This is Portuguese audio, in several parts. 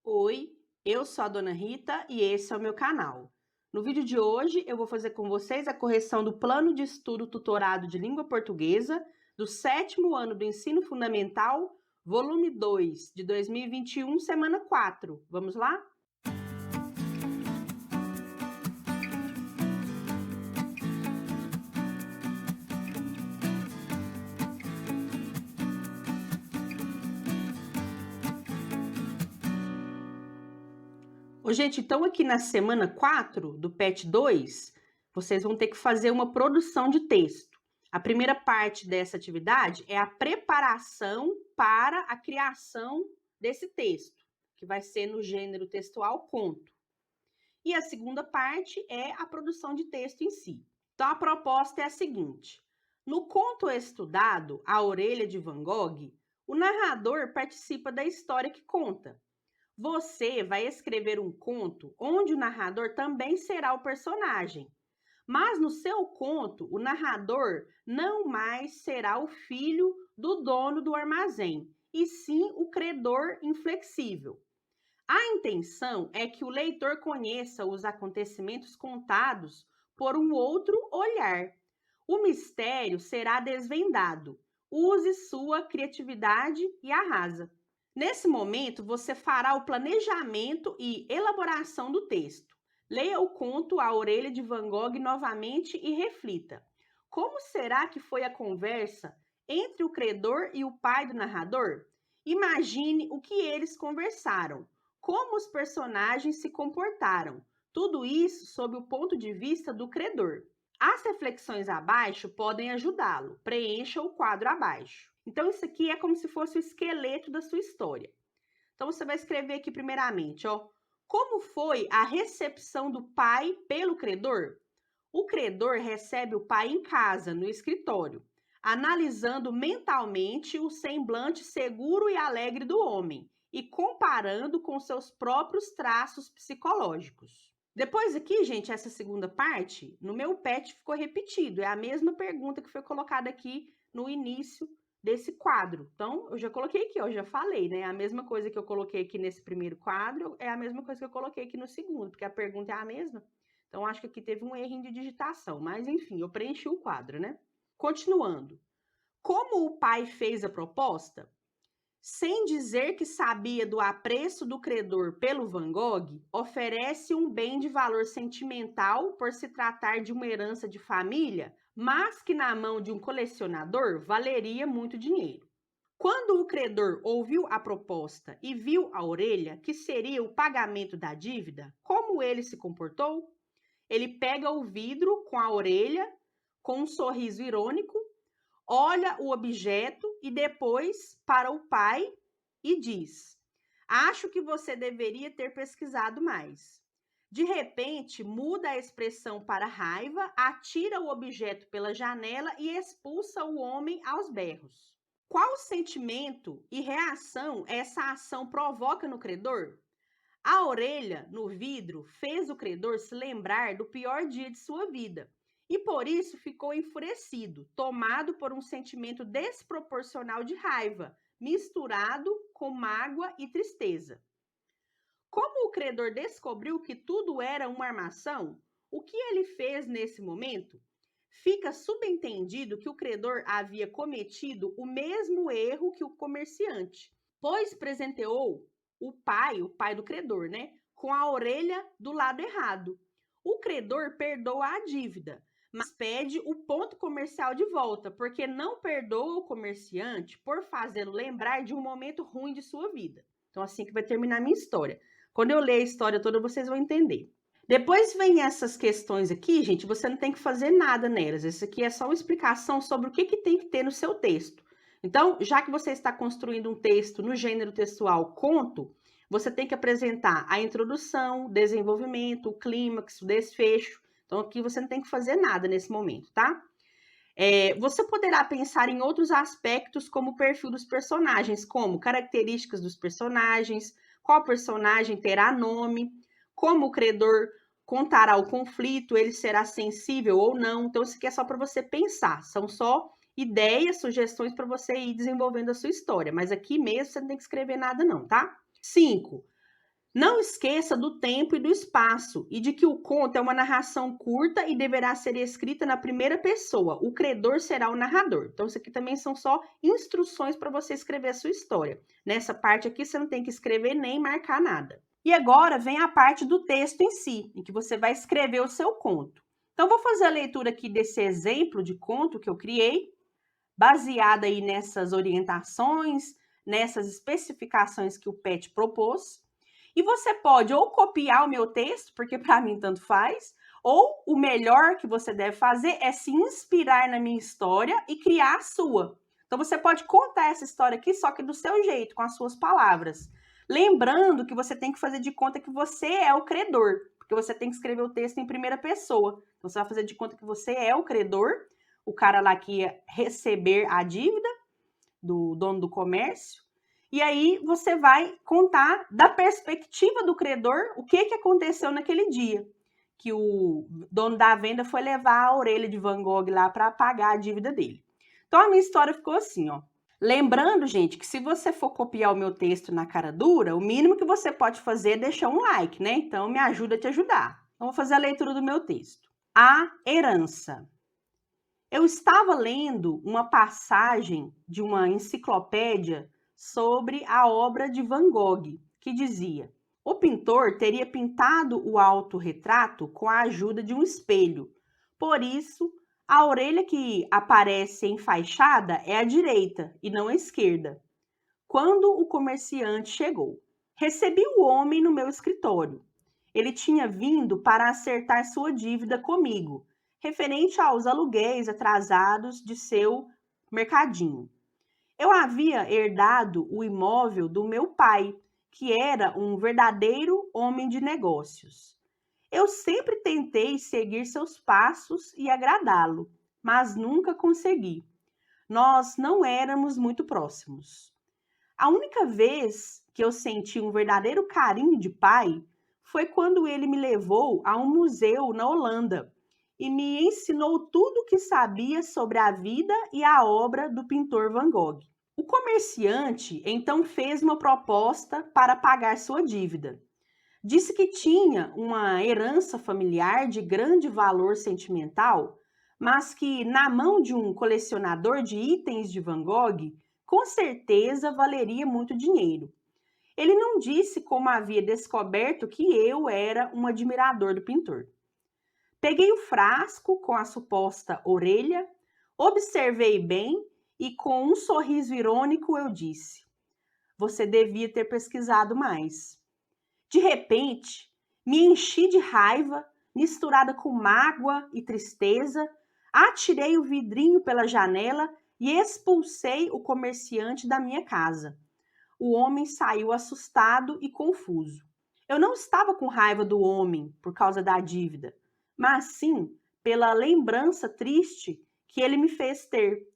Oi, eu sou a Dona Rita e esse é o meu canal. No vídeo de hoje eu vou fazer com vocês a correção do plano de estudo tutorado de língua portuguesa do 7º ano do ensino fundamental, volume 2, de 2021, semana 4. Vamos lá? Ô, gente, então aqui na semana 4 do PET 2, vocês vão ter que fazer uma produção de texto. A primeira parte dessa atividade é a preparação para a criação desse texto, que vai ser no gênero textual conto. E a segunda parte é a produção de texto em si. Então, a proposta é a seguinte: no conto estudado, A Orelha de Van Gogh, o narrador participa da história que conta. Você vai escrever um conto onde o narrador também será o personagem. Mas no seu conto, o narrador não mais será o filho do dono do armazém, e sim o credor inflexível. A intenção é que o leitor conheça os acontecimentos contados por um outro olhar. O mistério será desvendado. Use sua criatividade e arrasa. Nesse momento, você fará o planejamento e elaboração do texto. Leia o conto A Orelha de Van Gogh novamente e reflita. Como será que foi a conversa entre o credor e o pai do narrador? Imagine o que eles conversaram, como os personagens se comportaram. Tudo isso sob o ponto de vista do credor. As reflexões abaixo podem ajudá-lo. Preencha o quadro abaixo. Então, isso aqui é como se fosse o esqueleto da sua história. Então, você vai escrever aqui primeiramente, ó, como foi a recepção do pai pelo credor? O credor recebe o pai em casa, no escritório, analisando mentalmente o semblante seguro e alegre do homem e comparando com seus próprios traços psicológicos. Depois aqui, gente, essa segunda parte, no meu PET ficou repetido. É a mesma pergunta que foi colocada aqui no início desse quadro. Então, eu já coloquei aqui, eu já falei, né? A mesma coisa que eu coloquei aqui nesse primeiro quadro é a mesma coisa que eu coloquei aqui no segundo, porque a pergunta é a mesma. Então, acho que aqui teve um erro de digitação, mas enfim, eu preenchi o quadro, né? Continuando. Como o pai fez a proposta? Sem dizer que sabia do apreço do credor pelo Van Gogh, oferece um bem de valor sentimental por se tratar de uma herança de família, mas que na mão de um colecionador valeria muito dinheiro. Quando o credor ouviu a proposta e viu a orelha, que seria o pagamento da dívida, como ele se comportou? Ele pega o vidro com a orelha, com um sorriso irônico, olha o objeto e depois para o pai e diz: acho que você deveria ter pesquisado mais. De repente, muda a expressão para raiva, atira o objeto pela janela e expulsa o homem aos berros. Qual sentimento e reação essa ação provoca no credor? A orelha no vidro fez o credor se lembrar do pior dia de sua vida e por isso ficou enfurecido, tomado por um sentimento desproporcional de raiva, misturado com mágoa e tristeza. Como o credor descobriu que tudo era uma armação, o que ele fez nesse momento? Fica subentendido que o credor havia cometido o mesmo erro que o comerciante, pois presenteou o pai do credor, né, com a orelha do lado errado. O credor perdoa a dívida, mas pede o ponto comercial de volta, porque não perdoa o comerciante por fazê-lo lembrar de um momento ruim de sua vida. Então, assim que vai terminar a minha história. Quando eu ler a história toda, vocês vão entender. Depois vem essas questões aqui, gente, você não tem que fazer nada nelas. Isso aqui é só uma explicação sobre o que tem que ter no seu texto. Então, já que você está construindo um texto no gênero textual conto, você tem que apresentar a introdução, desenvolvimento, o clímax, o desfecho. Então, aqui você não tem que fazer nada nesse momento, tá? Você poderá pensar em outros aspectos como o perfil dos personagens, como características dos personagens, qual personagem terá nome, como o credor contará o conflito, ele será sensível ou não. Então, isso aqui é só para você pensar, são só ideias, sugestões para você ir desenvolvendo a sua história, mas aqui mesmo você não tem que escrever nada não, tá? 5. Não esqueça do tempo e do espaço e de que o conto é uma narração curta e deverá ser escrita na primeira pessoa. O credor será o narrador. Então, isso aqui também são só instruções para você escrever a sua história. Nessa parte aqui, você não tem que escrever nem marcar nada. E agora vem a parte do texto em si, em que você vai escrever o seu conto. Então, vou fazer a leitura aqui desse exemplo de conto que eu criei, baseada aí nessas orientações, nessas especificações que o PET propôs. E você pode ou copiar o meu texto, porque para mim tanto faz, ou o melhor que você deve fazer é se inspirar na minha história e criar a sua. Então você pode contar essa história aqui, só que do seu jeito, com as suas palavras. Lembrando que você tem que fazer de conta que você é o credor, porque você tem que escrever o texto em primeira pessoa. Então você vai fazer de conta que você é o credor, o cara lá que ia receber a dívida do dono do comércio. E aí você vai contar da perspectiva do credor o que aconteceu naquele dia, que o dono da venda foi levar a orelha de Van Gogh lá para pagar a dívida dele. Então a minha história ficou assim, ó. Lembrando, gente, que se você for copiar o meu texto na cara dura, o mínimo que você pode fazer é deixar um like, né? Então me ajuda a te ajudar. Então vou fazer a leitura do meu texto. A herança. Eu estava lendo uma passagem de uma enciclopédia sobre a obra de Van Gogh, que dizia: o pintor teria pintado o autorretrato com a ajuda de um espelho. Por isso, a orelha que aparece enfaixada é a direita e não a esquerda. Quando o comerciante chegou, recebi o homem no meu escritório. Ele tinha vindo para acertar sua dívida comigo, referente aos aluguéis atrasados de seu mercadinho. Eu havia herdado o imóvel do meu pai, que era um verdadeiro homem de negócios. Eu sempre tentei seguir seus passos e agradá-lo, mas nunca consegui. Nós não éramos muito próximos. A única vez que eu senti um verdadeiro carinho de pai foi quando ele me levou a um museu na Holanda e me ensinou tudo o que sabia sobre a vida e a obra do pintor Van Gogh. O comerciante então fez uma proposta para pagar sua dívida. Disse que tinha uma herança familiar de grande valor sentimental, mas que na mão de um colecionador de itens de Van Gogh, com certeza valeria muito dinheiro. Ele não disse como havia descoberto que eu era um admirador do pintor. Peguei o frasco com a suposta orelha, observei bem e com um sorriso irônico eu disse: você devia ter pesquisado mais. De repente, me enchi de raiva, misturada com mágoa e tristeza, atirei o vidrinho pela janela e expulsei o comerciante da minha casa. O homem saiu assustado e confuso. Eu não estava com raiva do homem por causa da dívida, mas sim pela lembrança triste que ele me fez ter.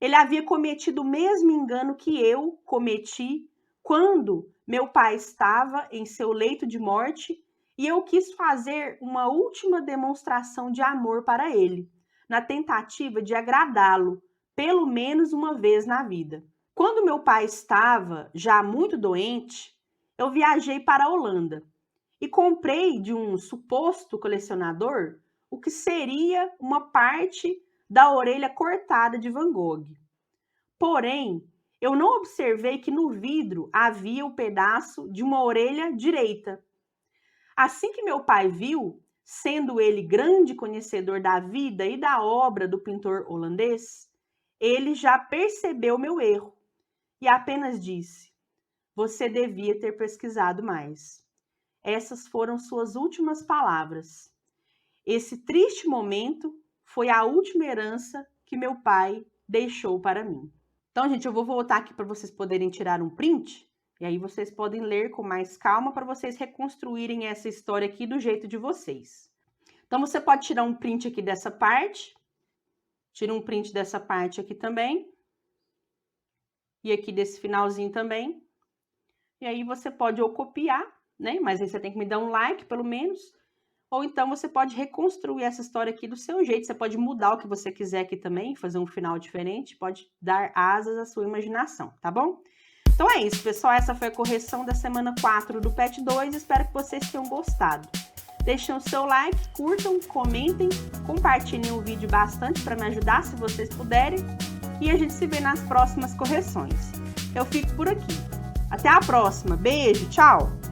Ele havia cometido o mesmo engano que eu cometi quando meu pai estava em seu leito de morte e eu quis fazer uma última demonstração de amor para ele, na tentativa de agradá-lo, pelo menos uma vez na vida. Quando meu pai estava já muito doente, eu viajei para a Holanda e comprei de um suposto colecionador o que seria uma parte da orelha cortada de Van Gogh. Porém, eu não observei que no vidro havia o pedaço de uma orelha direita. Assim que meu pai viu, sendo ele grande conhecedor da vida e da obra do pintor holandês, ele já percebeu meu erro e apenas disse: você devia ter pesquisado mais. Essas foram suas últimas palavras. Esse triste momento foi a última herança que meu pai deixou para mim. Então, gente, eu vou voltar aqui para vocês poderem tirar um print, e aí vocês podem ler com mais calma para vocês reconstruírem essa história aqui do jeito de vocês. Então, você pode tirar um print aqui dessa parte, tira um print dessa parte aqui também, e aqui desse finalzinho também. E aí você pode ou copiar, né? Mas aí você tem que me dar um like, pelo menos. Ou então você pode reconstruir essa história aqui do seu jeito. Você pode mudar o que você quiser aqui também, fazer um final diferente. Pode dar asas à sua imaginação, tá bom? Então é isso, pessoal. Essa foi a correção da semana 4 do PET 2. Espero que vocês tenham gostado. Deixem o seu like, curtam, comentem, compartilhem o vídeo bastante para me ajudar, se vocês puderem. E a gente se vê nas próximas correções. Eu fico por aqui. Até a próxima. Beijo, tchau!